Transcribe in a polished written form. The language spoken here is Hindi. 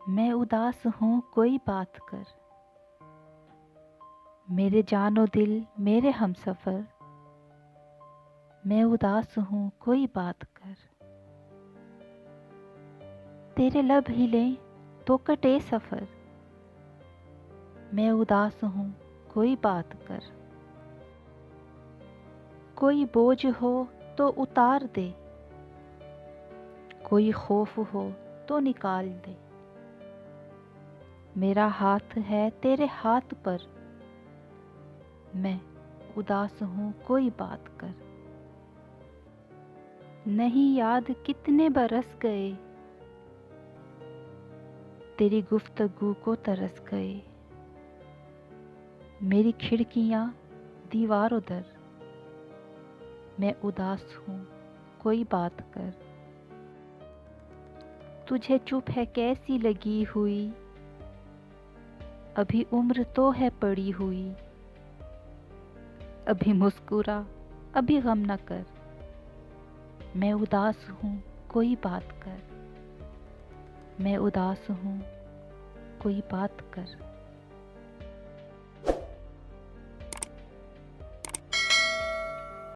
मैं उदास हूँ कोई बात कर। मेरे जानो दिल मेरे हमसफ़र, मैं उदास हूँ कोई बात कर। तेरे लब हिलें तो कटे सफ़र, मैं उदास हूँ कोई बात कर। कोई बोझ हो तो उतार दे, कोई खौफ हो तो निकाल दे। मेरा हाथ है तेरे हाथ पर, मैं उदास हूँ कोई बात कर। नहीं याद कितने बरस गए, तेरी गुफ्तगू को तरस गए। मेरी खिड़कियाँ दीवारों दर, मैं उदास हूँ कोई बात कर। तुझे चुप है कैसी लगी हुई, अभी उम्र तो है पड़ी हुई। अभी मुस्कुरा अभी गम न कर, मैं उदास हूँ कोई बात कर। मैं उदास हूँ कोई बात कर।